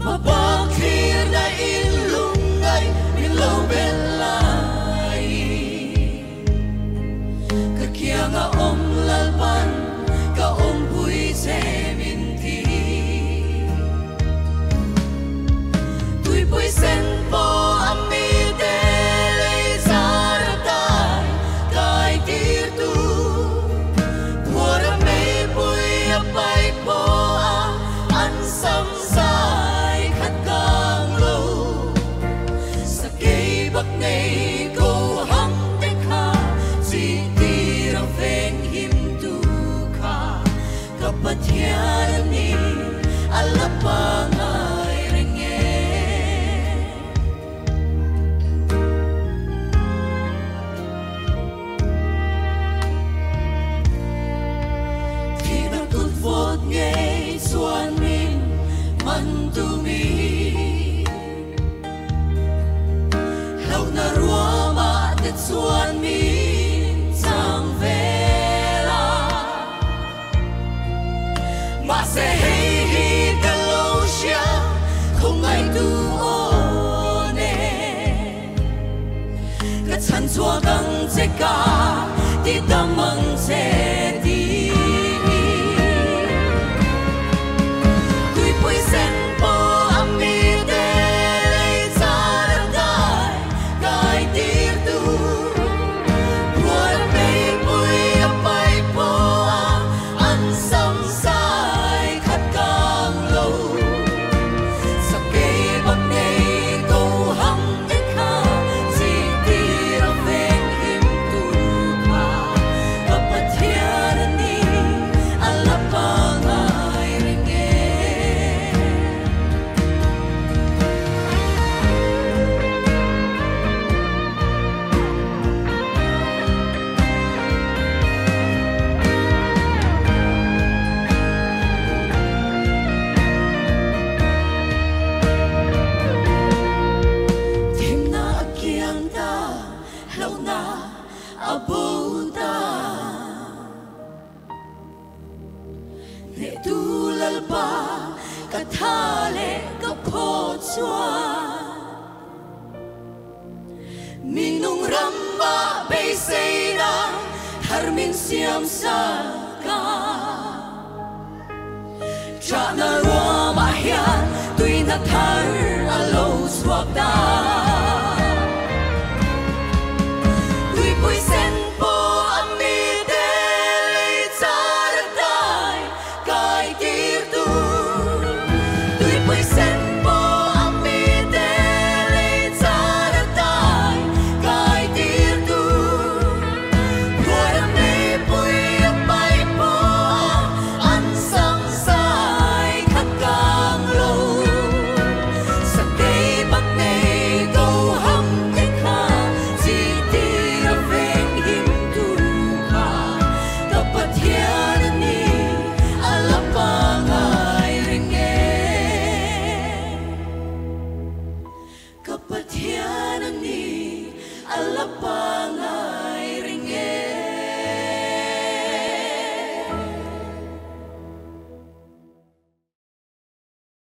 Mabakir na ilungay Milaw belay Kakya nga lalpan Ka puy seminti Tuy puy senpo amide lay sartay Kay tirtu Wara may puy apay po Ansam say khát càng lâu Sa kay bak ngay go hăng tích ha Chỉ tira ven him tu ka Kapatyanan ni alapangay renge Khi nang tut vot ngay xuan min man tu mi Lau na ruama tet xuan min sang vela Mà sẽ hay hi ka lâu xia Không ai tu ô nè Ka chan chua găng che ka Ti tam mang che ti Tuy puy sen po amide lay sartay Kay tirtu Buwan may puy apay po Ansam say khát càng lâu Sa kay bak ngay go hăng tích ha Chỉ tira ven him tu ka Kapatyanan ni alapangay renge Thêm na kiang ta Lau na abo ta Ne tu lalpa Kathale kapho chua Minung ramba bay say na Har min siam sa ka Cha na ruama hian Tuy na thar